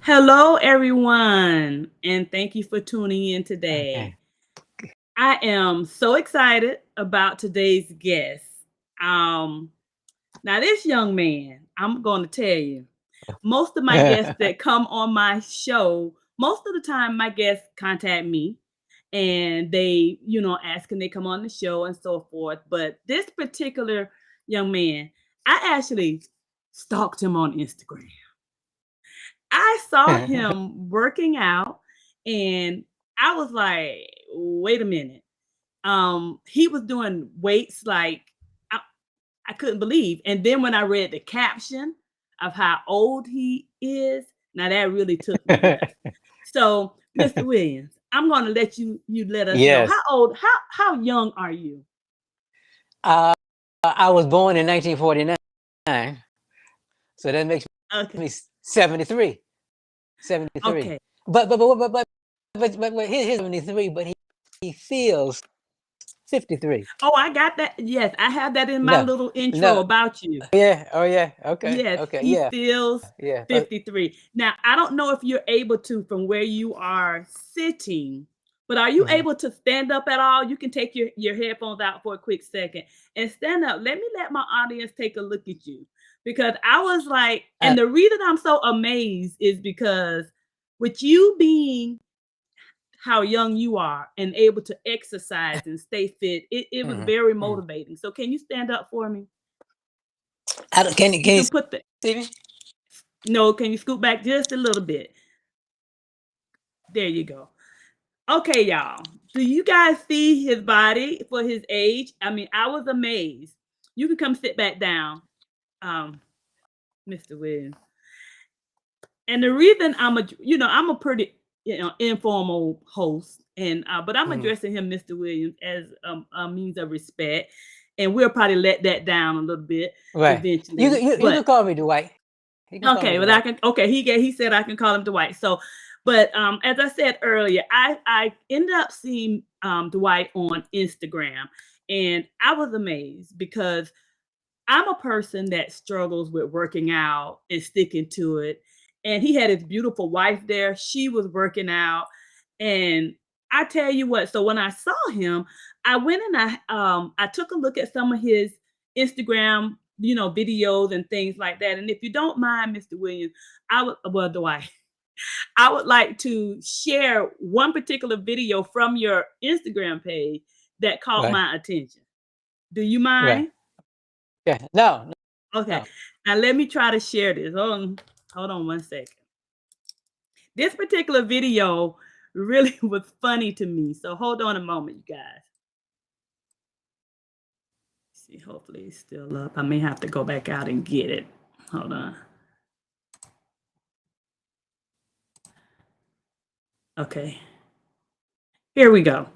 Hello, everyone, and thank you for tuning in Okay. today. I am so excited about today's guest. Um, Now, this young man, I'm going to tell you, most of my guests that come on my show, most of the time, my guests contact me and they, ask can they come on the show and so forth. But this particular young man, I actually stalked him on Instagram. I saw him working out and I was like, wait a minute. He was doing weights like I, I couldn't believe. And then when I read the caption of how old he is, now that really took me there. So, Mr. Williams, I'm going to let you let us know how Yes. old, how young are you? Uh, I was born in 1949, so that makes me Okay. 73. 73. Okay. But he's 73, but he feels 53. Oh, I got that. Yes, I have that in my No, little intro no. about you. Yeah. Oh, yeah. Okay. Yes, Okay. he Yeah. feels Yeah. 53. Now, I don't know if you're able to from where you are sitting, but are you Mhm. able to stand up at all? You can take your headphones out for a quick second and stand up. Let my audience take a look at you because I was like, Uh, and the reason I'm so amazed is because with you being how young you are and able to exercise and stay fit, it was mhm, very mhm. motivating. So, can you stand up for me? I don't, can you You can you can put the see me? no, can you scoot back just a little bit? There you go. Okay, y'all. Do you guys see his body for his age? I mean, I was amazed. You can come sit back down, Mr. Williams. And the reason I'm a pretty informal host, and but I'm Mhm. addressing him, Mr. Williams, as a means of respect, and we'll probably let that down a little bit Right. eventually. You can But call me Dwight. You can call me okay, but I Dwight. can. Okay, he said I can call him Dwight. So, but as I said earlier, I ended up seeing Dwight on Instagram, and I was amazed because I'm a person that struggles with working out and sticking to it. And he had his beautiful wife there. She was working out, and I tell you what. So when I saw him, I went and I took a look at some of his Instagram, videos and things like that. And if you don't mind, Mr. Williams, I would well, do I? I would like to share one particular video from your Instagram page that caught Right. my attention. Do you Right. mind? Yeah. No. Okay. No. Now let me try to share this. Hold on one second. This particular video really was funny to me. So hold on a moment, you guys. See, hopefully it's still up. I may have to go back out and get it. Hold on. Okay. Here we go.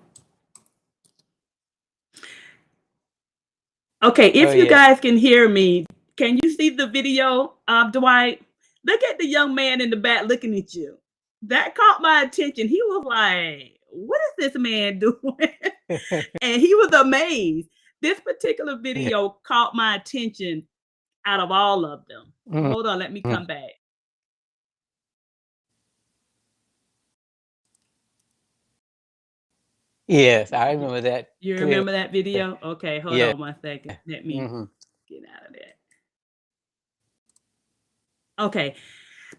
Okay, Oh if you yeah. guys can hear me, can you see the video, Dwight? Look at the young man in the back looking at you. That caught my attention. He was like, "What is this man doing?" And he was amazed. This particular Yeah. video caught my attention out of all of them. Mhm. Hold on, let me come back. Yes, I remember that You clearly. remember that video? Okay, hold Yeah. on one second. Let me Mhm. get out of that. Okay.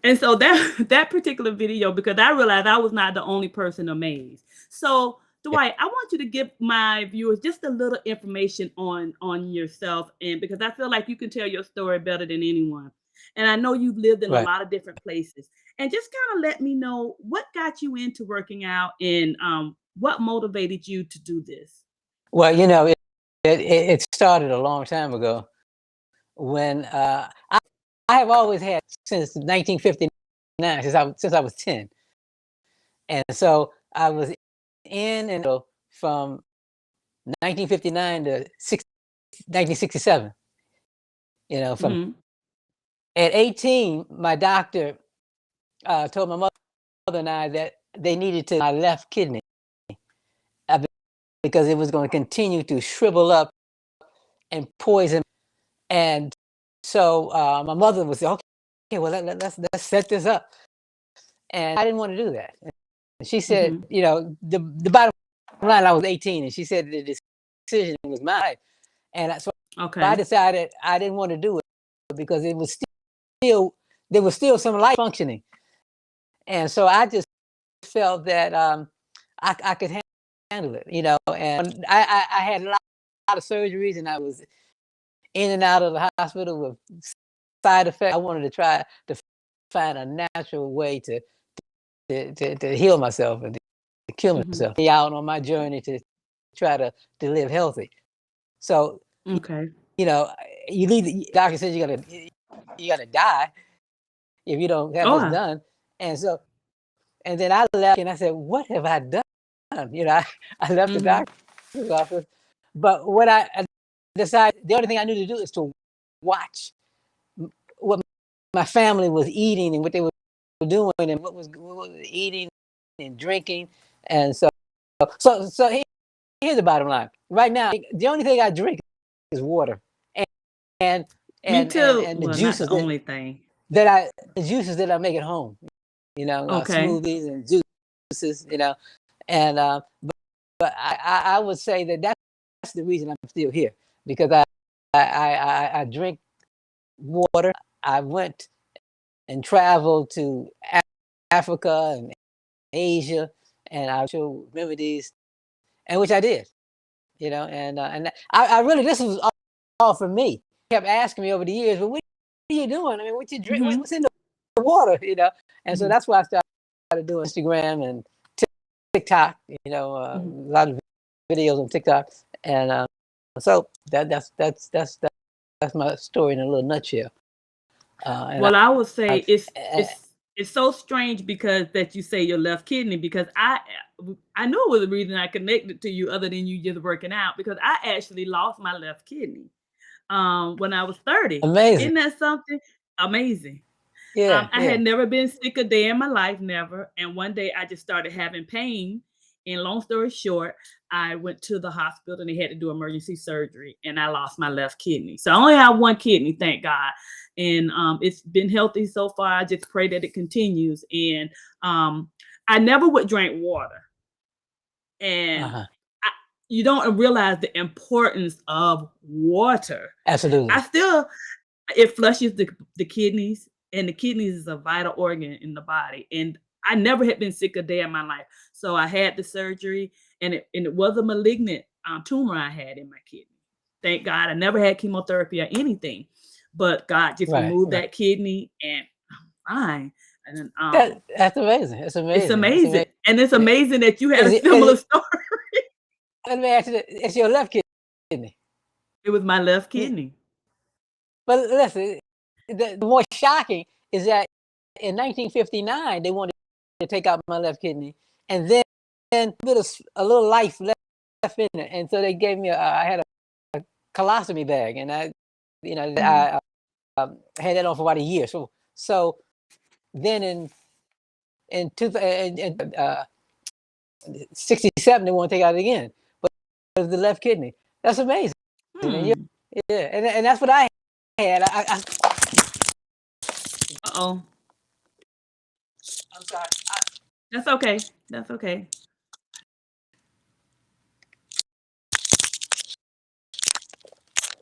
And so that that particular video, because I realized I was not the only person amazed. So Yeah. Dwight, I want you to give my viewers just a little information on yourself, and because I feel like you can tell your story better than anyone. And I know you've lived in a Right. lot of different places. And just kind of let me know what got you into working out and what motivated you to do this. Well, it started a long time ago when I have always had since 1959, since I was 10, and so I was in and from 1959 to 1967. From Hmm. at 18, my doctor told my mother and I that they needed to my left kidney uh, because it was going to continue to shrivel up and poison. And so my mother would say, "Okay, well let's set this up." And I didn't want to do that. And she said, you know, the bottom line, I was 18, and she said the decision was mine. And so I Okay. decided I didn't want to do it because it was still, there was still some life functioning. And so I just felt that I could handle it, you know. And I had a lot of surgeries, and I was in and out of the hospital with side effects. I wanted to try to find a natural way to heal myself and to kill myself. Be out on my journey to try to live healthy. So, Okay. you know, you need, the doctor says you gotta die if you don't have this Oh. done. And so, and then I left and I said, what have I done? You know, I left the doctor's office. But what I decided, the only thing I knew to do is to watch what my family was eating and what they were doing and what was eating and drinking. And so here's the bottom line. Right now, the only thing I drink is water and Me too. the Well, not the juices only thing. that I make at home. You know, Okay. smoothies and juices. You know, and but I would say that that's the reason I'm still here, because I drink water. I went and traveled to Africa and Asia, and I show remedies, and which I did, you know, and I really, this was all for me. He kept asking me over the years, "But what are you doing? I mean, what you drink? What's in the water?" You know, and so that's why I started doing Instagram and TikTok. You know, a lot of videos on TikTok, and so that's my story in a little nutshell. Well, I would say I've, it's so strange because that you say your left kidney, because I know it was the reason I connected to you other than you just working out, because I actually lost my left kidney when I was 30. amazing. Isn't that something? Amazing. Yeah, I yeah. had never been sick a day in my life, never. And one day I just started having pain. And long story short, I went to the hospital and they had to do emergency surgery, and I lost my left kidney. So I only have one kidney, thank God. And it's been healthy so far. I just pray that it continues. And I never would drink water. And Uh-huh. I, you don't realize the importance of water. I Absolutely. still, it flushes the kidneys, and the kidneys is a vital organ in the body. And I never had been sick a day in my life. So I had the surgery, and it was a malignant tumor I had in my kidney. Thank God I never had chemotherapy or anything, but God just Right, removed right. that kidney, and I'm fine. And then That's amazing. It's it's amazing. It's amazing, amazing. and it's amazing that you had a Is similar it, story. let me ask you, it's your left kidney. It was my left You, kidney. but listen, the more shocking is that in 1959 they wanted to take out my left kidney, and then a little life left in it, and so they gave me I had a colostomy bag, and Mhm. I had that on for about a year. So then in two, in 67 they want to take out it again, but the left kidney. That's amazing. And Hmm. yeah, and that's what I had. Uh-oh. I'm sorry. That's okay. That's okay.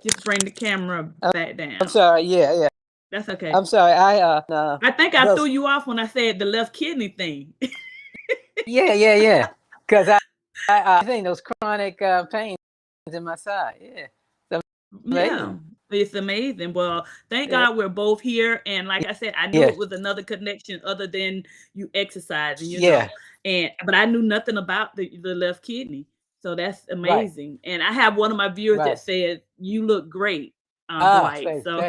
Just bring the camera back I'm down. sorry. Yeah, yeah. That's okay. I'm sorry. I think I threw Those. you off when I said the left kidney thing. Yeah, yeah, yeah. Because I think those chronic pains in my side. Yeah, it's Yeah, amazing. it's amazing. Well, thank Yeah, God we're both here. And like I said, I knew yeah, it was another connection other than you exercising, yeah. and but I knew nothing about the left kidney. So that's Right, amazing. And I have one of my viewers that right. said, "You look great, Dwight." Thanks, So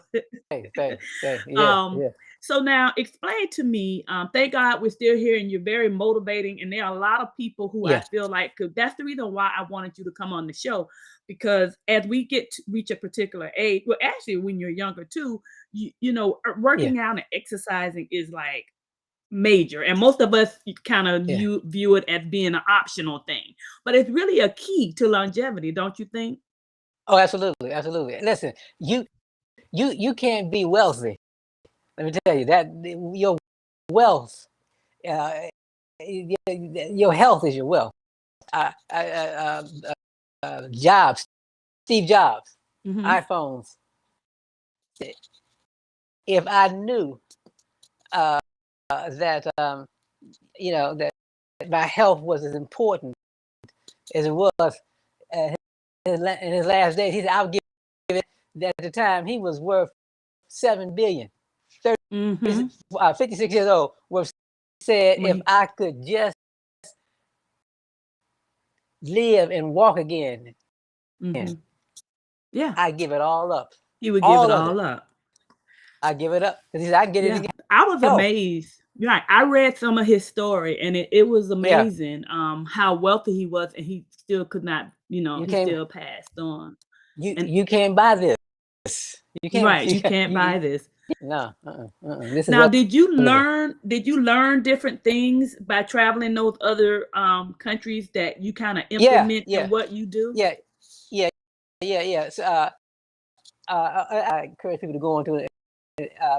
thanks, thanks. Yeah, Um, yeah, so now explain to me, thank God we're still here and you're very motivating. And there are a lot of people who I yeah, feel like that's the reason why I wanted you to come on the show. Because as we get to reach a particular age, well, actually, when you're younger too, yeah, working out and exercising is like major. And most of us kind of yeah. view it as being an optional thing, but it's really a key to longevity, don't you think? Oh, absolutely, absolutely. Listen, you can't be wealthy. Let me tell you that your wealth Your health is your wealth. Jobs, Steve Jobs, Mm-hmm. iPhones. If I knew that that my health was as important as it was in his last days, he said, "I'll give it." At the time, he was worth $7 billion. 30, Mm-hmm. 56 years old. Was said, When if he, I could just live and walk again, mm-hmm. Yeah, I give it all up, he would give it all of all it. up. I give it up because he said I can get it Yeah, again. I was Health, amazed. Like I read some of his story, and it was yeah. amazing. How wealthy he was, and he still could not. You He can't, still passed on. And you can't buy this. You can't, right, you can't buy this. no. This is Now, everything. did you learn different things by traveling those other countries that you kind of Yeah, implement in yeah, what you do? yeah, yeah, yeah. So, I encourage people to go into it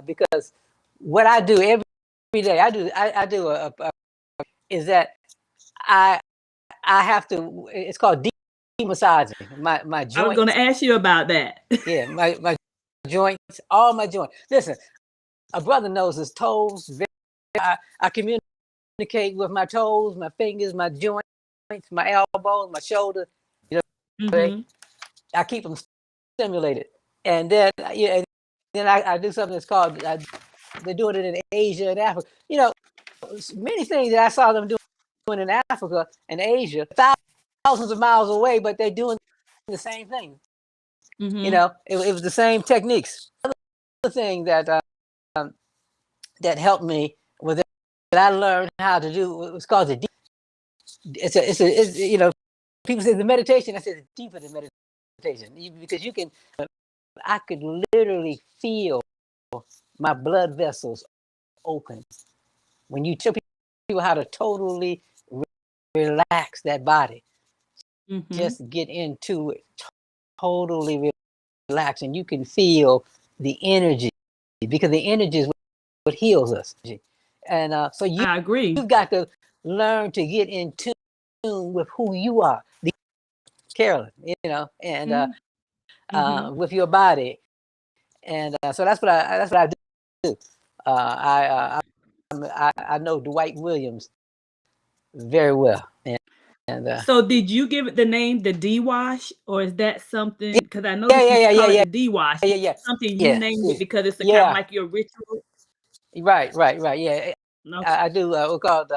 because what I do every day, I do is that I I have to. It's called massaging my I was going joints. to ask you about that. Yeah, my joints, all my joints. Listen, a brother knows his toes. I communicate with my toes, my fingers, my joints, my elbows, my shoulders. You know, Mm-hmm. I keep them stimulated, and then and then I do something that's called. They're doing it in Asia and Africa. Many things that I saw them doing in Africa and Asia, thousands of miles away, but they're doing the same thing. Mm-hmm. It was the same techniques. The thing that helped me was that I learned how to do. It was called the. It's people say the meditation. I said it's deeper than meditation because you can. I could literally feel my blood vessels open when you tell people how to totally relax that body. Mm-hmm. Just get into it, totally relax, and you can feel the energy because the energy is what heals us. And so I agree. you've got to learn to get in tune with who you are, Carolyn, and Mm-hmm. with your body. And so that's what I do. I know Dwight Williams very well, and So did you give it the name the D wash, or is that something? Because I yeah, noticed yeah, you yeah, yeah, call it yeah, the D wash. yeah, Is yeah, it something you yeah, named it because it's a kind of yeah. like your ritual? Right. Yeah, Okay. I do what's called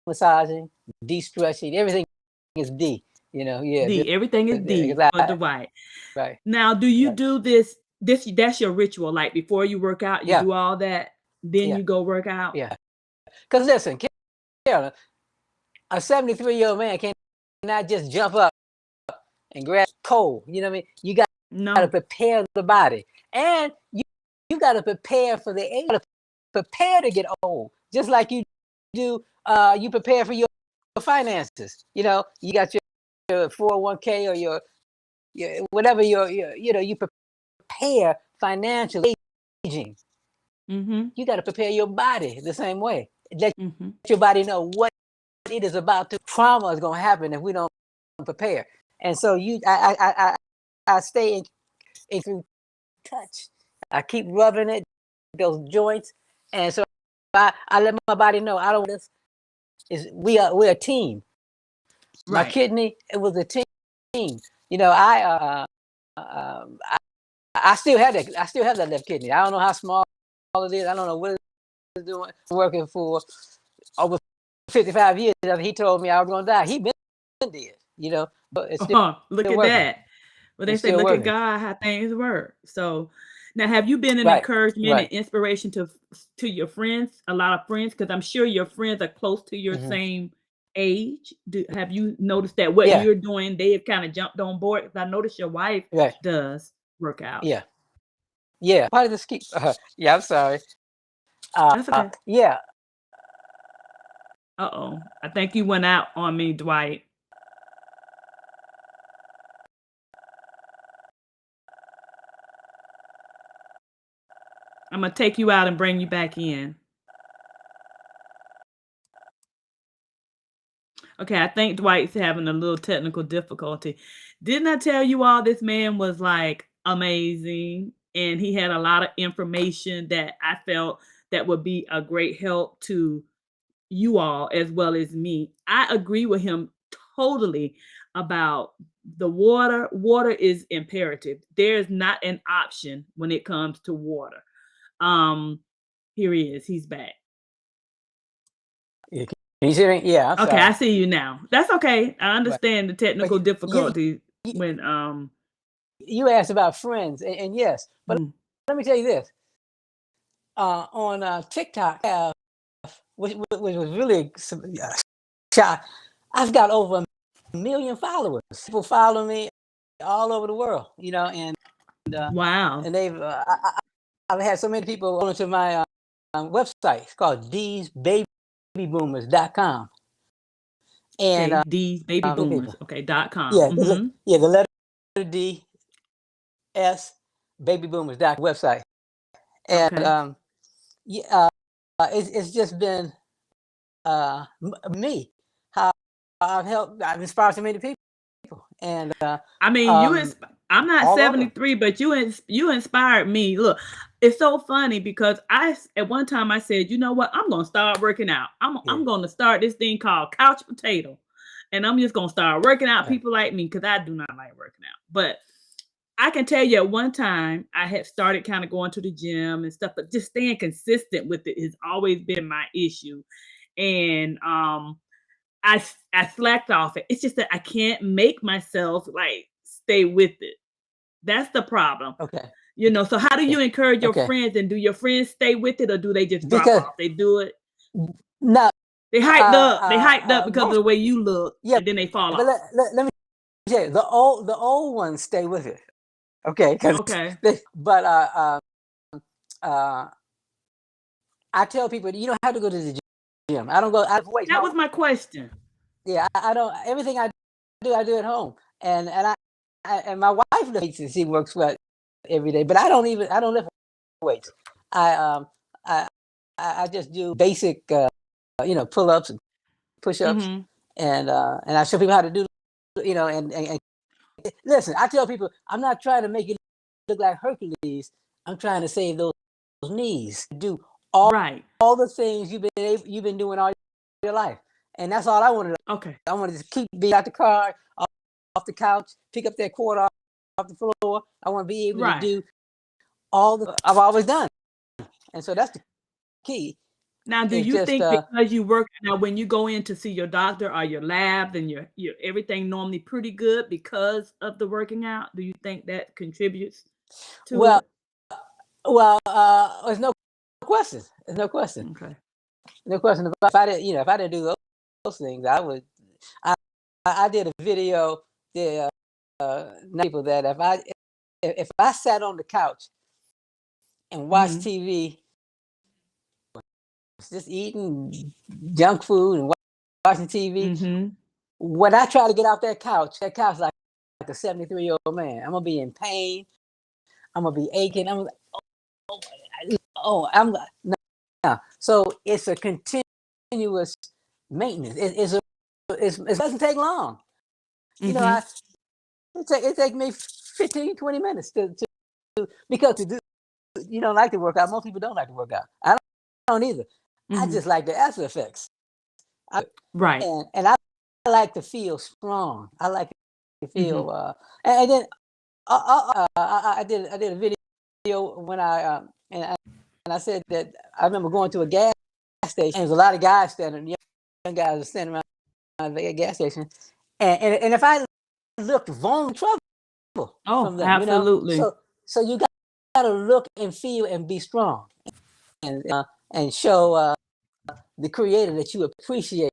massaging, de-stressing. Everything is D. Yeah, D. Everything is D because for Dwight. right, Now, do you right, do this? That's your ritual. Like before you work out, you yeah, do all that, then yeah, you go work out. yeah. Because listen, Carolyn, a 73-year-old man cannot just jump up and grab coal. You know what I mean? You got to No. prepare the body, and you got to prepare for the age. Prepare to get old, just like you do. You prepare for your finances. You got your 401k or your whatever you prepare financially aging. Mm-hmm. You got to prepare your body the same way. Let Mm-hmm. your body know what it is about to. Trauma is going to happen if we don't prepare. And so I stay in through touch. I keep rubbing it, those joints, and so I let my body know I don't. This is we're a team. My Right. kidney, it was a team. Um, I, I still have that. I still have that left kidney. I don't know how small it is. I don't know what it's doing. Working for over 55 years. He told me I was going to die. He been dead. But it's Look still at working. that. Well, they It's say, still look at working. God, how things work. So now, have you been an Right. encouragement and Right. inspiration to your friends? A lot of friends, because I'm sure your friends are close to your Hmm. same age. Have you noticed that what Yeah. you're doing, they have kind of jumped on board? 'Cause I noticed your wife Right. does work out. Yeah. Yeah. Part of the ski. Yeah. I'm sorry. That's okay. Yeah. Uh-oh. I think you went out on me, Dwight. I'm gonna take you out and bring you back in. Okay, I think Dwight's having a little technical difficulty. Didn't I tell you all this man was like amazing and he had a lot of information that I felt that would be a great help to you all as well as me. I agree with him totally about the water. Water is imperative. There's not an option when it comes to water. Um, Here he is. He's back. Yeah, can you hear me? Yeah, I'm Okay, I sorry. see you now. That's okay. I But understand the but technical you difficulty you, when you asked about friends, and yes, but mm, let me tell you this. On TikTok, which was really shot. I've got over a million followers. People follow me all over the world, uh, wow. and I've had so many people go to my website. It's called thesebabyboomers.com, and Okay, these baby boomers. people, Okay, .com. yeah, Mm-hmm. the letter D S babyboomers.com website, and Okay. yeah, it's just been me how I've inspired so many people, and I mean, um, I'm not all over. 73, but you inspired me. Look, it's so funny because at one time I said, you know what, I'm gonna start working out. Yeah, I'm gonna start this thing called Couch Potato, and I'm just gonna start working out right. people like me because I do not like working out. But I can tell you at one time I had started kind of going to the gym and stuff, but just staying consistent with it has always been my issue. And I slacked off it. It's just that I can't make myself like stay with it. That's the problem. Okay, So how do you encourage your okay. friends, and do your friends stay with it or do they just drop Because off? They do it. no, They hyped up. They hyped up because of most the way you look yeah, and then they fall but off. let me tell you, the old ones stay with it. Okay, because Okay. but uh, I tell people you don't have to go to the gym. I don't go. I wait. That was my question. Yeah, I don't. Everything I do at home, and my wife lifts and she works with every day. But I don't lift weights. I I I just do basic pull ups and push ups, Mhm. and I show people how to do and listen. I tell people I'm not trying to make you look like Hercules. I'm trying to save those knees. Do Right. all the things you've been doing all your life, and that's all I wanted. Okay. I wanted to keep being out the car, off the couch, pick up that quarter off the floor. I want to be able to Right. do all the I've always done, and so that's the key. Now, do It's you just think because you work now when you go in to see your doctor, are your labs and your everything normally pretty good because of the working out? Do you think that contributes to well, it? there's no question. There's no question. Okay. No question. If I didn't, if I didn't do those things, I would. I I did a video there, people that if I sat on the couch and watched Mhm. TV, just eating junk food and watching TV, Mhm. when I try to get off that couch like a 73-year-old man, I'm gonna be in pain. I'm gonna be aching. I'm no. So it's a continuous maintenance. It doesn't take long. You know, Mhm. it take me 15, 20 minutes because to do you don't like to work out. Most people don't like to work out. I don't either. I Mhm. just like the after effects. Right. And I like to feel strong. I like to Mhm. feel and then I did a video when and I said that I remember going to a gas station and there's a lot of guys standing, young guys are standing around the gas station, and if I looked vulnerable Oh, from them, absolutely. so you got to look and feel and be strong and show the Creator that you appreciate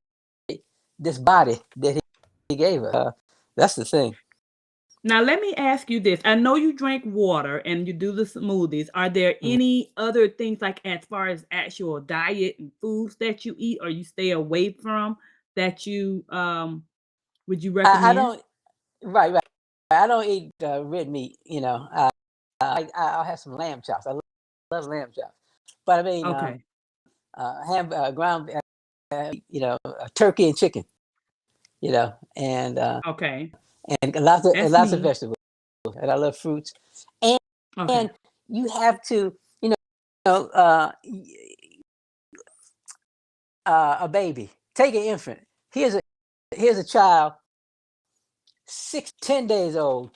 this body that He gave us. That's the thing. Now let me ask you this. I know you drink water and you do the smoothies. Are there Mhm. any other things like as far as actual diet and foods that you eat or you stay away from that you would you I recommend? don't right. I don't eat red meat. I'll have some lamb chops. I love lamb chops, but I mean Okay. ground turkey and chicken. you know, and Okay. and That's lots of me. vegetables, and I love fruits, and Okay. and you have to, know, uh, y- a baby, take an infant. Here's a child, 10 days old,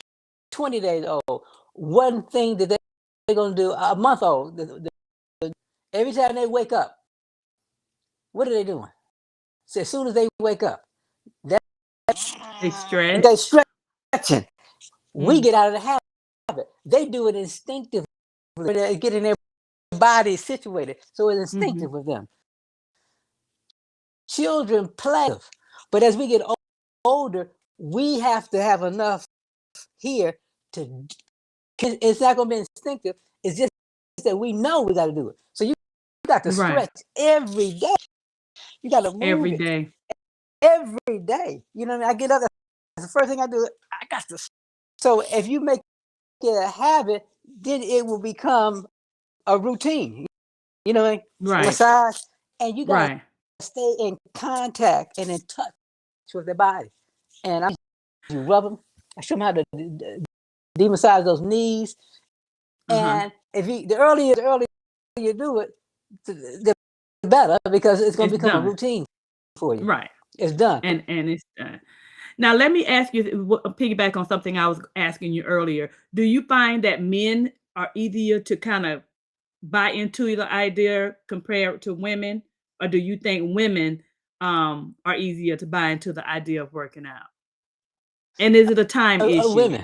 20 days old. One thing that they're gonna do, a month old. Every time they wake up, what are they doing? So as soon as they wake up, that They they stretch. stretching. We Mm, get out of the habit. They do it instinctively. They're getting their body situated, so it's mhm. instinctive with them. Children play, but as we get older, we have to have enough here to. It's not going to be instinctive. It's just that we know we got to do it. So you got to Right. stretch every day. You got to move Every it day. every day. You know what I mean? I get up. That's the first thing I do. I got to. So if you make it a habit, then it will become a routine. You know what I mean? Right. Massage, and you got to Right. stay in contact and in touch with their body. And you rub them. I show them how to demassage those knees. Uh-huh. And if the earlier you do it, the better, because it's going to It's become a done. routine for you. Right. It's done. And it's done. Now let me ask you, piggyback on something I was asking you earlier. Do you find that men are easier to kind of buy into the idea compared to women, or do you think women are easier to buy into the idea of working out? And is it a time issue? Women,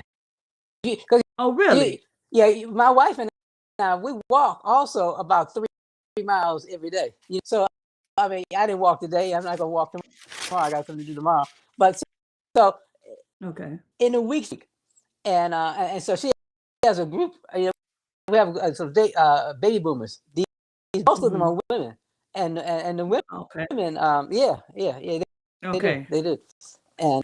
because Oh, you, really? yeah, my wife and I, we walk also about 3 miles every day. So I mean, I didn't walk today. I'm not gonna walk tomorrow. I got something to do tomorrow. But so Okay. in a week, and so she has a group. We have some baby boomers. Most of them Mhm. are women, and the Okay. women, yeah, they do, Okay. they do, and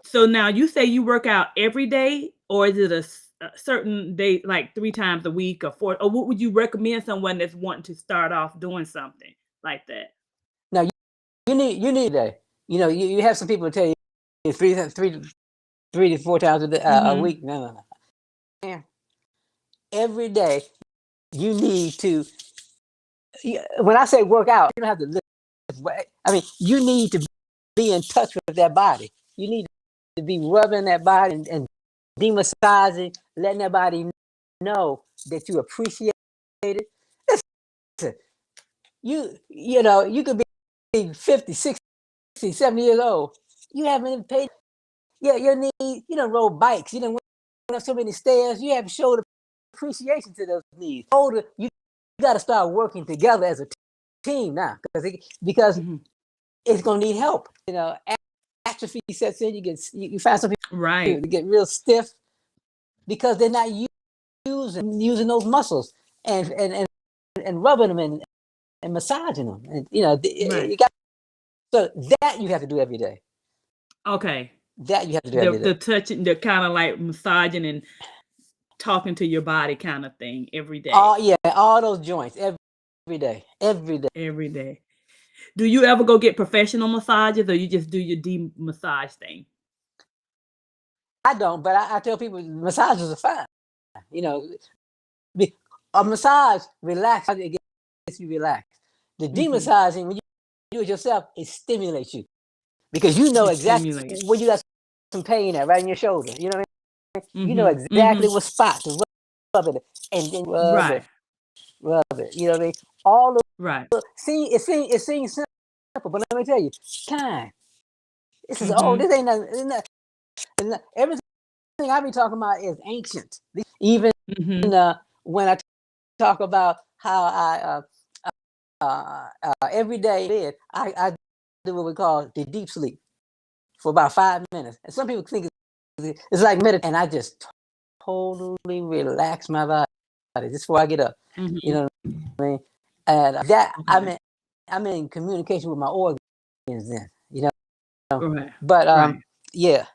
So now you say you work out every day, or is it a certain day, like 3 times a week or 4, or what would you recommend someone that's wanting to start off doing something like that? now you need a day. You have some people tell you three to four times a Mhm. week. No, no, no. Yeah. Every day you need to. When I say work out, you don't have to lift. I mean, you need to be in touch with that body. You need to be rubbing that body and demassaging, letting that body know that you appreciate it. Listen, you could be 50, 60, 70 years old. You haven't even paid. Yeah, your knee, rode bikes. You didn't went up so many stairs. You haven't showed appreciation to those knees. Older, you got to start working together as a team now, because Mhm. it's going to need help. Atrophy sets in. You find some Right. people get real stiff because they're not using those muscles and rubbing them and massaging them. And Right. you got, so that you have to do every day. Okay. That you have to do The every day. the touching, the kinda like massaging and talking to your body kinda thing every day. All those joints every day, every day. Every day. Do you ever go get professional massages, or you just do your massage thing? I don't, but I tell people massages are fine. You know, a massage relax. It gets you relaxed. The Mhm. demassaging, when you do it yourself, it stimulates you because you know It exactly stimulates. where you got some pain at, right in your shoulder. You know what I mean? You know Mhm. exactly Mhm. what spot to rub it, and then Right. rub it. You know what I mean? All the Right. it seems simple, but let me tell you, time. This is old. Mhm. This ain't nothing. Everything I be talking about is ancient. Even Mhm. when I talk about how I every day bed, I do what we call the deep sleep for about 5 minutes. And some people think it's like meditation, and I just totally relax my body just before I get up. You Mhm. know what I mean? And that Okay. I'm in communication with my organs then. You know, Right. but Right. yeah.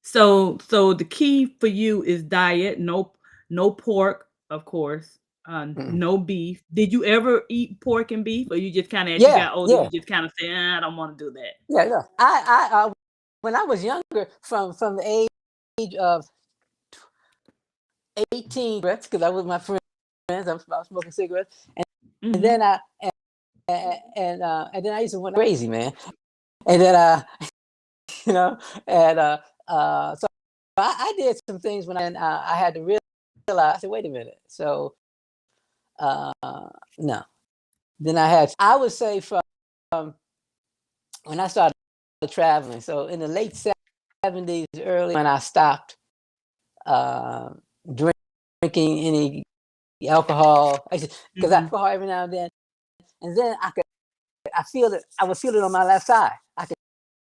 So the key for you is diet, no pork, of course. No beef. Did you ever eat pork and beef, or you just kind of as you Yeah, got older, you yeah, just kind of say, I don't want to do that. yeah, yeah. When I was younger, from the age of 18, because I was my friends, I was smoking cigarettes, and Hmm. then and then I used to went crazy, man. And then you know, and so I did some things when I had to realize. I said, wait a minute. So uh, no. Then I would say from when I started traveling. So in the late '70s, early when I stopped uh, drinking any alcohol, because Hmm. alcohol every now and then I feel it. I would feel it on my left side. I could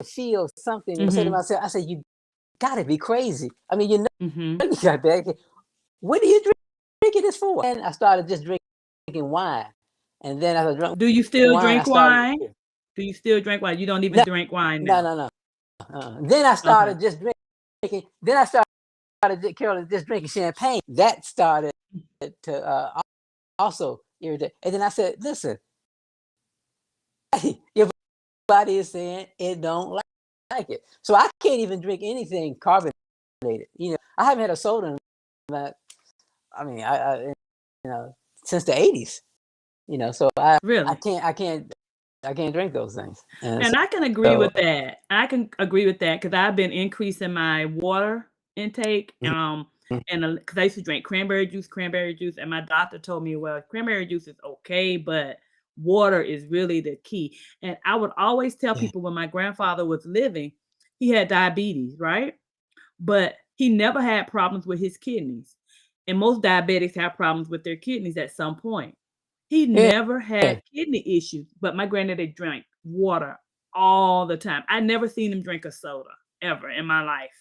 feel something. I say to Hmm. myself, I said, you got to be crazy. I mean, you know, Hmm. you got that. What are you drinking this for? And I started just drinking wine. And then as I drank Do you still wine, I drink started. wine? Do you still drink wine? You don't even No, drink wine no, now. no, no. Then I Okay. started just drinking. Then I started, Carolyn, just drinking champagne. That started to also irritate. And then I said, listen, your body is saying it don't like it. So I can't even drink anything carbonated. You know, I haven't had a soda in that. I mean, you know, since the '80s. You know, so I Really? can't I can't I can't drink those things. And And I can agree so with that. I can agree with that because I've been increasing my water intake. mhm, And because I used to drink cranberry juice, and my doctor told me, well, cranberry juice is okay, but water is really the key. And I would always tell yeah, people when my grandfather was living, he had diabetes, right? But he never had problems with his kidneys. And most diabetics have problems with their kidneys at some point. He yeah, never had kidney issues, but my granddaddy drank water all the time. I never seen him drink a soda ever in my life.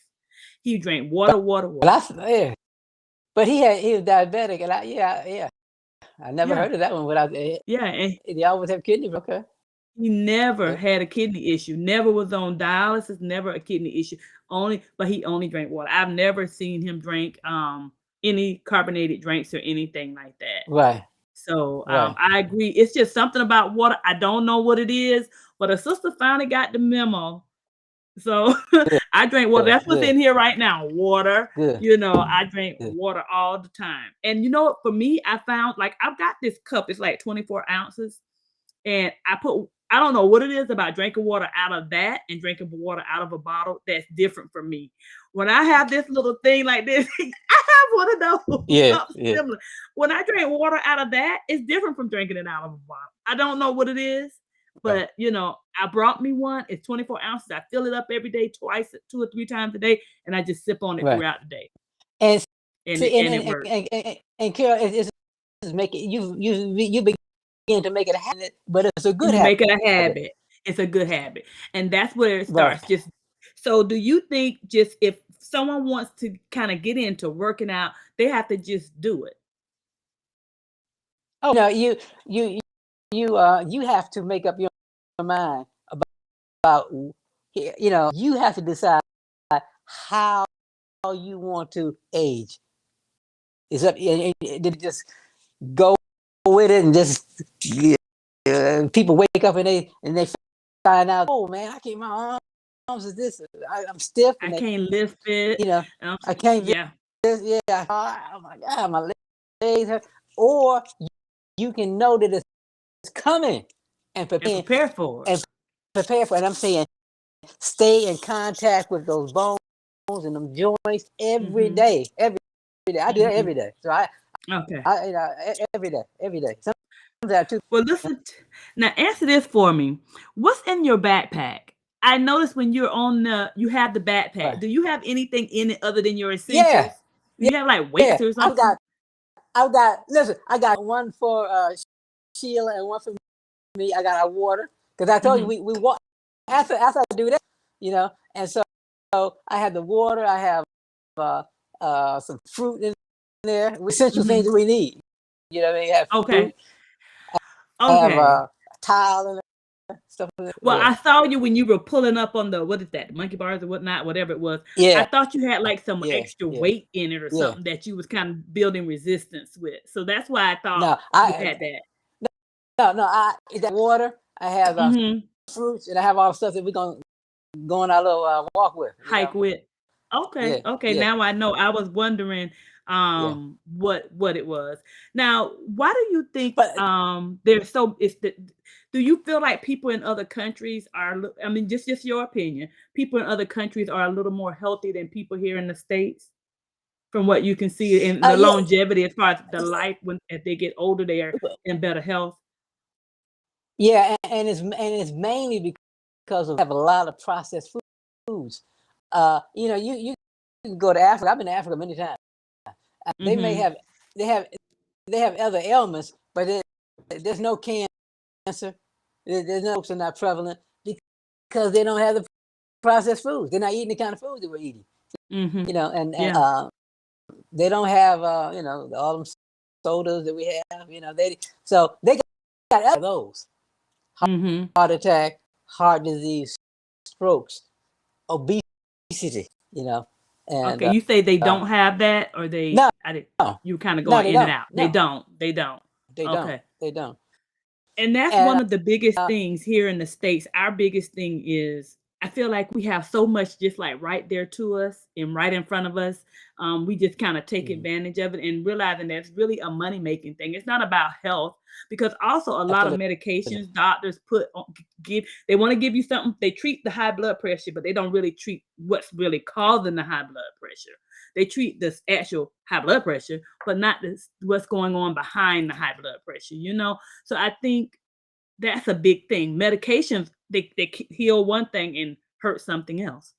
He drank water, water, but water. yeah, but he was diabetic, and yeah, I never Yeah, heard of that one. Without yeah, and they always have kidney. Okay, he never okay, had a kidney issue, never was on dialysis, never a kidney issue. But he only drank water. I've never seen him drink any carbonated drinks or anything like that. right, So right, I agree. It's just something about water. I don't know what it is, but a sister finally got the memo. So good, I drink water. That's what's good, in here right now. Water. good, I drink good, water all the time. And you know what? For me, I found like I've got this cup. It's like 24 ounces. And I don't know what it is about drinking water out of that and drinking water out of a bottle that's different for me. When I have this little thing like this, I have one of those yeah, cups yeah, similar. When I drink water out of that, it's different from drinking it out of a bottle. I don't know what it is, right, but I brought me one. It's 24 ounces. I fill it up every day, twice, 2 or 3 times a day, and I just sip on it right. throughout the day. And And it see, and it works. and Carol, it's making you begin to make it a habit, but it's a good You make it a habit, habit. It's a good habit, and that's where it right? starts. Just so, do you think just if someone wants to kind of get into working out, they have to just do it? Oh no, you you have to make up your mind about you have to decide how you want to age. Is up did just go with it and just people wake up and they find out, oh man, I can't, my arms is this, I'm stiff, I and they, can't lift it. you know, Um, I can't do yeah, this, yeah, oh my god, my legs hurt. Or you can know that it's coming and and prepare for it. and prepare for it. And I'm saying stay in contact with those bones and them joints Mhm, every day. I do that mhm. every day. So Okay. every day. Sometimes I too. Well, listen. Now, answer this for me. What's in your backpack? I noticed when you have the backpack. Right. Do you have anything in it other than your Yeah, essentials? Do yeah, you have like yeah. weights or something? Listen, I got one for Sheila and one for me. I got our water because I told you Mhm, we walk after I do that, and so I have the water. I have uh, some fruit in there, essential things mhm. that we need. You know what I mean? I have fruit. Okay. I have Okay. a towel in there. stuff like that. Well, Yeah. I saw you when you were pulling up on the what is that, monkey bars or whatnot, whatever it was. I Yeah. thought you had like some Yeah. extra Yeah. weight in it or Yeah. something that you was kind of building resistance with. So that's why I thought No, you had that. no, I eat that water. I have Mm-hmm. fruits, and I have all the stuff that we're gonna go on our little walk with. Hike with. Okay, Yeah, okay. yeah, Now I know. I was wondering yeah. what it was. Now, why do you think But there's so is the do you feel like people in other countries are I mean just your opinion, people in other countries are a little more healthy than people here in the States? From what you can see in the yeah, longevity as far as the life when as they get older, they are in better health. yeah, and it's mainly because of have a lot of processed foods. You can go to Africa. I've been to Africa many times. They may Mhm. have they have they have other ailments, but there's no cancer. There's no are not prevalent because they don't have the processed foods. They're not eating the kind of foods that we're eating. Mhm. And Yeah. they don't have all them sodas that we have. They got other those Mhm. heart attack, heart disease, strokes, obesity. And Okay, you say they uh, don't have that or they no, I did no, you kinda no, going they in and don't. out. They No, don't. They don't. they don't. Okay. They don't. And that's And one of the biggest uh, things here in the States. Our biggest thing is I feel like we have so much just like right there to us and right in front of us. We just kind of take mhm, advantage of it and realizing that's really a money making thing. It's not about health because also a lot of absolutely. medications doctors put on, give they want to give you something. They treat the high blood pressure, but they don't really treat what's really causing the high blood pressure. They treat the actual high blood pressure, but not this, what's going on behind the high blood pressure. So I think that's a big thing. Medications, they heal one thing and hurt something else.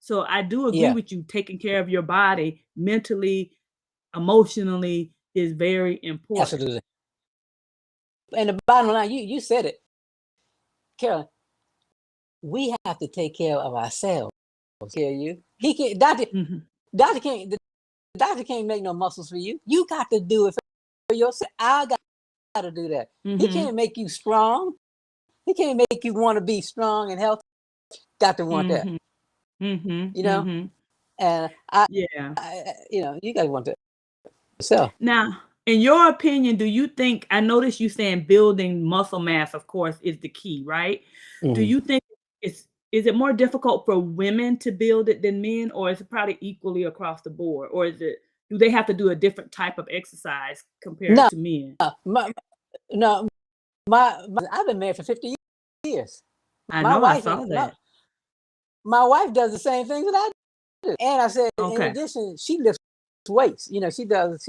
So I do agree Yeah, with you. Taking care of your body mentally, emotionally is very important. absolutely. And the bottom line, you said it, Carolyn. We have to take care of ourselves. Care you. He can't. Mhm. Doctor can't. The doctor can't make no muscles for you. You got to do it for yourself. I got to do that. He Mhm. can't make you strong. He can't make you want to be strong and healthy. Got to want that. Mhm. Mhm. You know. Mhm. And I, Yeah. I you got to want that yourself. Now, in your opinion, do you think I noticed you saying building muscle mass, of course, is the key, right? Do Mhm. you think is it more difficult for women to build it than men, or is it probably equally across the board? Or do they have to do a different type of exercise compared No, to men? my, no, I've been married for 50 years. I My know I wife saw and my that. my wife does the same thing that I do. And I said, in Okay. addition, she lifts weights. She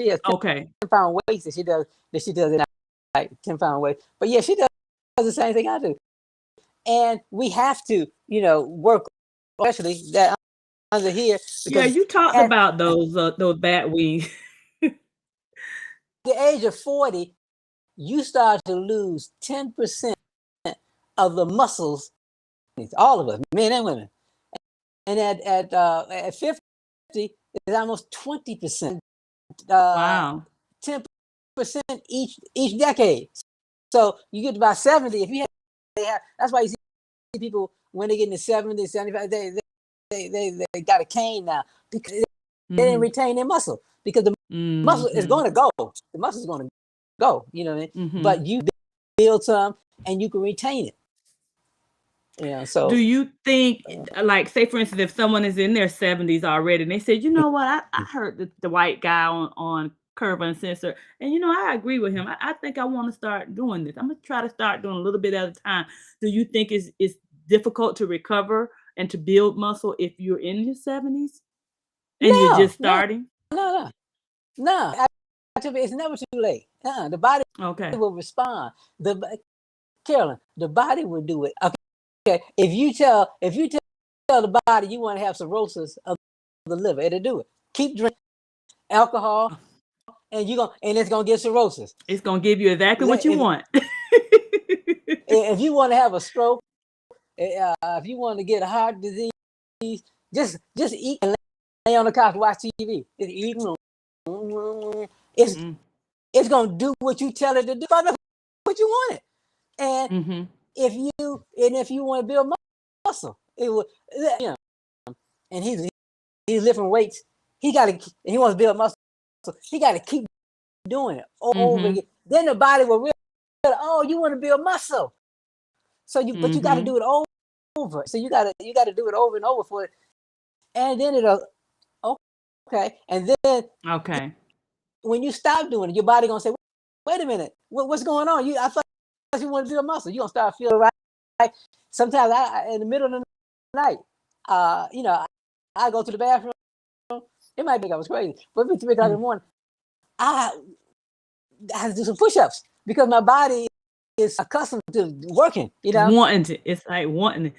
has Okay. 10-pound weights that she does in like 10-pound weights. But yeah, she does the same thing I do. And we have to, work, especially that under here, Yeah, because you talked at about those bat wings. the age of 40, you start to lose 10% of the muscles, all of us, men and women. And at 50, it's almost 20%, uh, Wow. 10% each decade. So you get to about 70. If you have, that's why you see people when they get in the 70s, 75, they got a cane now because they didn't Mhm. retain their muscle, because the muscle is Mhm. going to go. The muscle is going to go. You know what I mean? Mhm. But you build some and you can retain it. Do So you think, like, say for instance, if someone is in their 70s already and they said, you know what, I heard the white guy on Curve Uncensored, and I agree with him. I think I want to start doing this. I'm gonna try to start doing a little bit at a time. Do you think it's difficult to recover and to build muscle if you're in your 70s and you're no, just no, starting? no, no, no. It's never too late. The body Okay. will respond. Carolyn, the body will do it. Okay. If you tell the body you want to have cirrhosis of the liver, it'll do it. Keep drinking alcohol, and it's gonna get cirrhosis. It's gonna give you exactly what you If want. if you want to have a stroke, if you want to get a heart disease, just eat and lay on the couch, watch TV. Just eat. It's Mm, it's gonna do what you tell it to do. Find out what you want it. And mhm. if you if you want to build muscle, it will, you know. And he's lifting weights. He wants to build muscle. He got to keep doing it over again. Then the body will realize, oh, you want to build muscle. So but you got to do it over. So you got to do it over and over for it, and then it'll okay. And then when you stop doing it, your body gonna say, wait a minute, what's going on? I thought you want to build muscle. You gonna start feeling right. Sometimes in the middle of the night, I go to the bathroom. It might think I was crazy, but at 3 o'clock in the morning, I have to do some push-ups because my body is accustomed to working. Wanting it. It's like wanting it.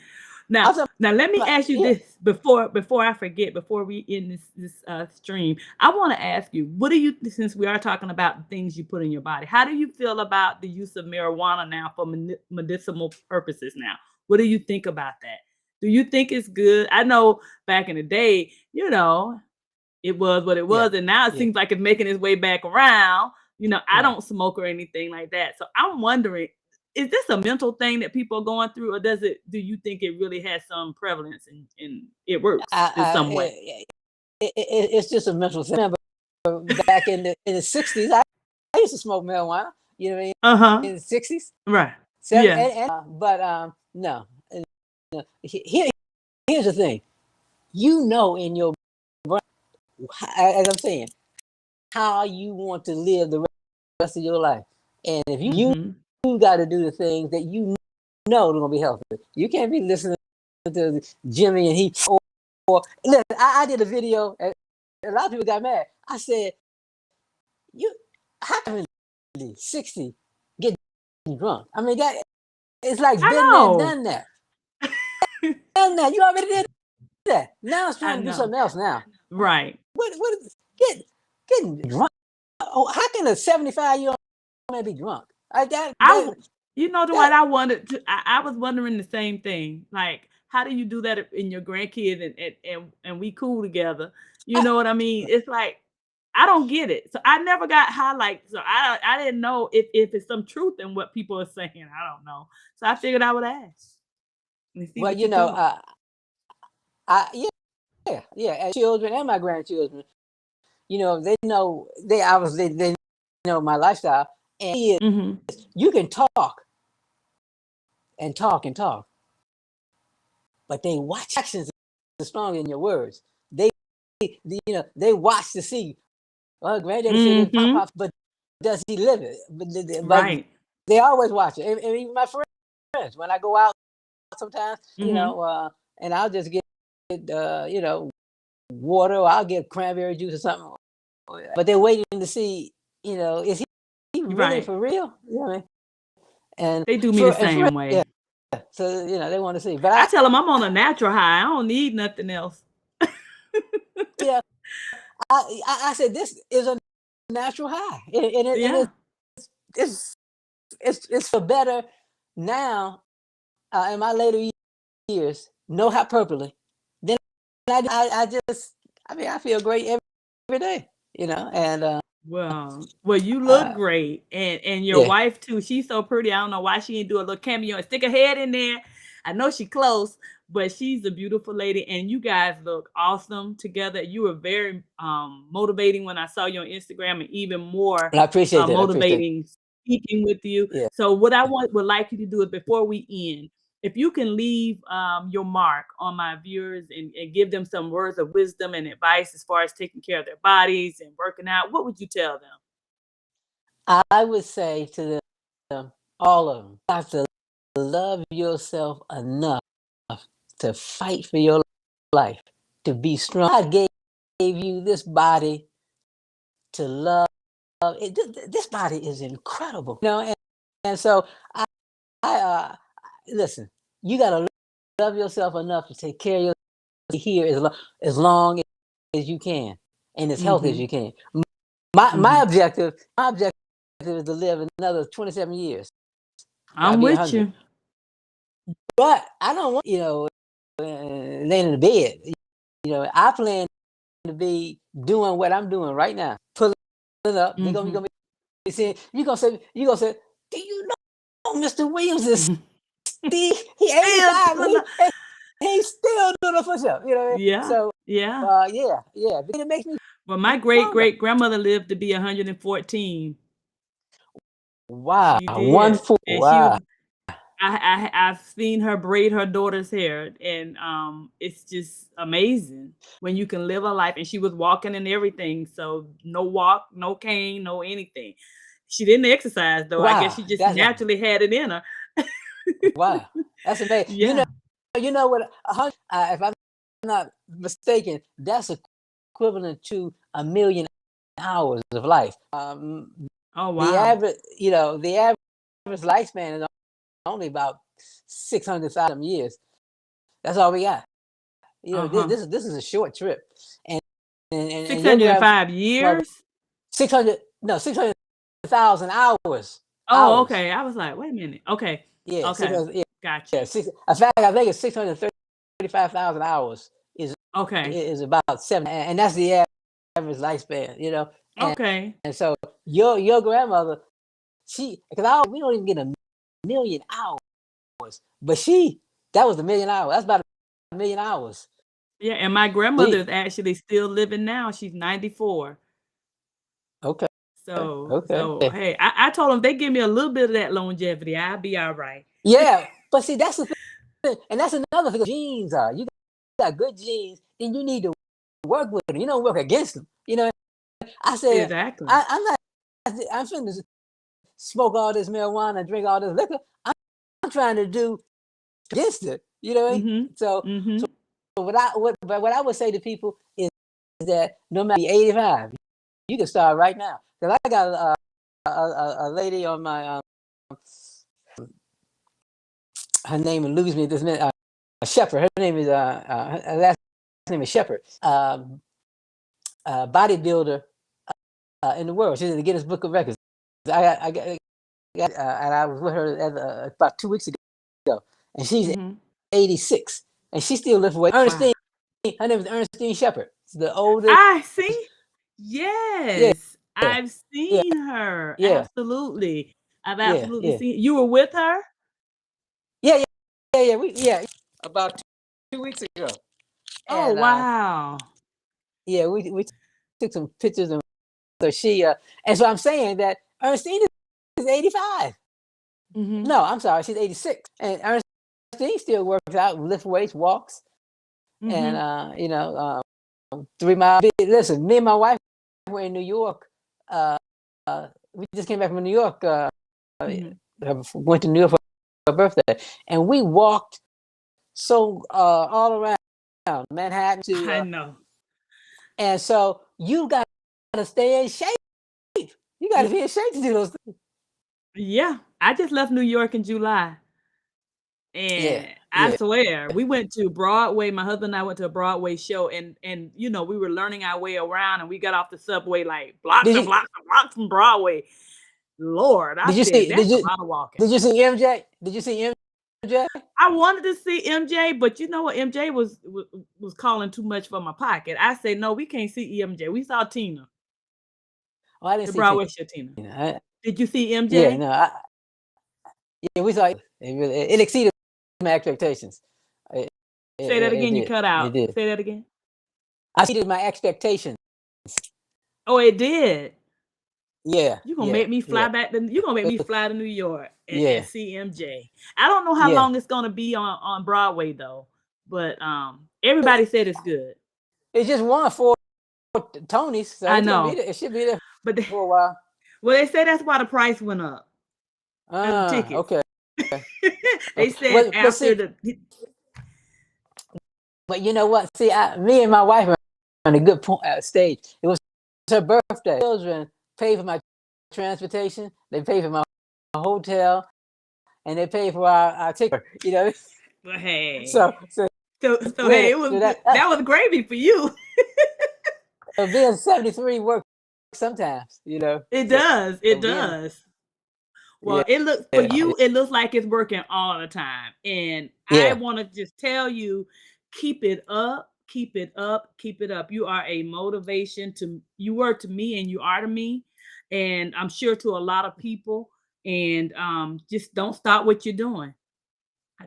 Now let me ask you this before I forget. Before we end this stream, I want to ask you: what do you, since we are talking about things you put in your body, how do you feel about the use of marijuana now for medicinal purposes? Now, what do you think about that? Do you think it's good? I know back in the day, it was what it was, and now it seems like it's making its way back around. I don't smoke or anything like that, so I'm wondering, is this a mental thing that people are going through, or do you think it really has some prevalence and it works in some way? It's just a mental thing. Remember, back in the 60s, I used to smoke marijuana. You know what I mean? In the 60s, right? 70s, but no. Here's the thing. In your brain, as I'm saying, how you want to live the rest of your life, and if you got to do the things that are going to be healthy. You can't be listening to Jimmy and he. Or listen, I did a video. And a lot of people got mad. I said, how can 60 get drunk? I mean, that it's like been there, done that. Done that. You already did that. Now it's trying to do something else now. Right. What is getting drunk? Oh, how can a 75-year-old man be drunk? Dwight, I was wondering the same thing. Like, how do you do that in your grandkids and we cool together? You know what I mean? It's like, I don't get it. So I never got high, so I didn't know if it's some truth in what people are saying. I don't know. So I figured I would ask. Well, as children and my grandchildren, they know they know my lifestyle, and you can talk and talk and talk, but they watch actions are strong in your words. They watch to see. Well, granddaddy said pop, but does he live it? But they always watch it. And even my friends, when I go out sometimes, and I'll just get water, or I'll get cranberry juice or something. But they're waiting to see, is he really for real? You know what I mean? And they do me the same way. Yeah. So they want to see. But I tell them I'm on a natural high. I don't need nothing else. Yeah. I said this is a natural high, and it's for better now in my later years. No hyperbole. Then I feel great every day, and well, you look great, and your wife too. She's so pretty. I don't know why she didn't do a little cameo and stick her head in there. I know she's close, but she's a beautiful lady, and you guys look awesome together. You were very motivating when I saw you on Instagram, and even more I appreciate that. motivating speaking with you. Yeah. So what I would like you to do is, before we end, if you can leave your mark on my viewers and give them some words of wisdom and advice as far as taking care of their bodies and working out, what would you tell them? I would say to them, all of them, you have to love yourself enough to fight for your life, to be strong. God gave you this body to love. This body is incredible, and so I listen. You gotta love yourself enough to take care of yourself here as long as you can, and as healthy as you can. My objective is to live another 27 years. I'm with you. But I don't want, laying in the bed. I plan to be doing what I'm doing right now. Pulling up. You're gonna be saying, you're gonna say, do you know Mr. Williams is he Still 85 doing the- and he's still doing a push-up. You know what I mean? yeah, So yeah. yeah, because it makes me Well, my great stronger. great grandmother lived to be 114. Wow, She one did, four. and she was. Wow, I've seen her braid her daughter's hair, and it's just amazing when you can live a life. And she was walking and everything, so no walk, no cane, no anything. She didn't exercise though. I guess wow, she just that's naturally had it in her. wow, that's amazing. Yeah. You know what? If I'm not mistaken, that's equivalent to 1,000,000 hours of life. Oh The wow. average, the average lifespan is only about 600,000 years. That's all we got. Uh This, huh. this is a short trip, and Six your hundred and grandmother five years. 600,000 hours. Oh, Hours. okay. I was like, wait a minute. Okay, Yeah, okay, 600. Yeah, got yeah. you. Six. In fact, I think it's 635,000 hours Okay, is about 7, and that's the average lifespan. And okay. so your grandmother, because we don't even get 1,000,000 hours, but that was 1,000,000 hours. That's about 1,000,000 hours. Yeah, and my grandmother She is actually still living now. She's 94. Okay, okay. So hey, I told them they give me a little bit of that longevity, I'll be all right. Yeah, but see, that's the thing, and that's another thing. Genes are you got good genes, then you need to work with them. You don't work against them. I said Exactly. I'm not. I'm finna smoke all this marijuana, drink all this liquor. I'm trying to do against it. You know what I mean? Mhm. So Mhm. what I would say to people is that no matter you're 85, you can start right now. Because I got a lady on my her name eludes me at this minute. Shepherd. Her name is her last name is Shepherd. Bodybuilder in the world. She's in the Guinness Book of Records. And I was with her about 2 weeks ago, and she's Mhm. 86, and she still lifts weight. Wow. Her name is Ernestine Shepherd. She's the oldest. I see. Yeah, Yes. yeah, I've yeah, seen her. yeah, Absolutely. I've yeah, absolutely yeah, seen you were with her? yeah, yeah, yeah. About 2 weeks ago, Oh, and wow. yeah, we took some pictures, and so and so I'm saying that Ernestine is 85. Mhm. No, I'm sorry, she's 86, and Ernestine still works out, lifts weights, walks, and Mhm. 3 miles. Listen, me and my wife were in New York. Uh, we just came back from New York. Mhm. Went to New York for her birthday, and we walked all around Manhattan I know. and so you got to stay in shape. You got to Y be in shape to do those things. yeah. I just left New York in July. Yeah, And I yeah. swear, we went to Broadway. My husband and I went to a Broadway show, and we were learning our way around, and we got off the subway like blocks Did and you blocks and blocks from Broadway. Lord, I did you said see that's a lot of walking. did you see MJ? Did you see MJ? I wanted to see MJ, but you know what? MJ was calling too much for my pocket. I said, no, we can't see MJ. We saw Tina, Oh, I didn't the see Tina. Broadway show Tina. I, Did you see yeah, MJ? no, yeah, we saw it exceeded my expectations. It, Say that it again. You did. cut It out. did. Say that again. I exceeded my expectations. Oh, it did. Yeah, You gonna yeah, make me yeah, fly back to you gonna make me fly to New York and yeah, see MJ. I don't know how yeah. long it's gonna be on Broadway though, but everybody said it's good. It just won 4 Tonys, so I it's gonna be know, there. It should be there but for a while. well, they say that's why the price went up of the tickets. Okay, They okay. said But after see, the but you know what? See, me and my wife were on a good stage. It was her birthday. Children paid for my transportation. They paid for my hotel, and they paid for our ticket. well, hey, So so we hey, had it was that. that was gravy for you. Being 73 works sometimes. It So does, it being does. yeah, Well, it looks for yeah, you, it looks like it's working all the time. And I yeah. want to just tell you, keep it up, keep it up, keep it up. You are a motivation to you were to me and you are to me. And I'm sure to a lot of people. And just don't stop what you're doing.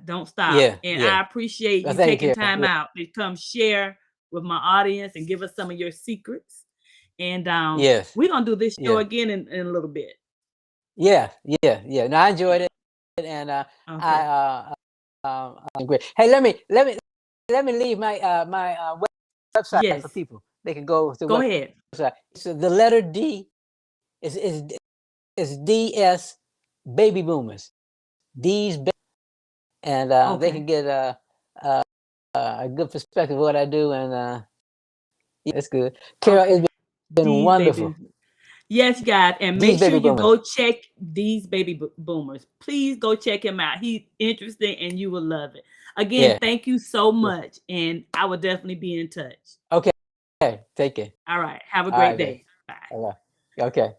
Don't stop. Yeah, And yeah. I appreciate Well, you thank taking you. time Yeah, out to come share with my audience and give us some of your secrets. And yes, we're gonna do this show yeah, again in a little bit. yeah, yeah, yeah. No, I enjoyed it, and I Okay. great. Hey, let me leave my website for Yes. people. They can go to the Go ahead. website. So the letter D is DS Baby Boomers. D's and they can Okay. get a good perspective of what I do, and yeah, that's good. Carol, it's Okay. been These baby. wonderful. Yes, guys, and D's make sure Baby you Boomers. go check these boomers. Please go check him out. He's interesting, and you will love it. Again, Yeah. thank you so Yeah. much, and I will definitely be in touch. Okay. Take care. All right. Have a All great right, guys. day. Bye. All right. Okay.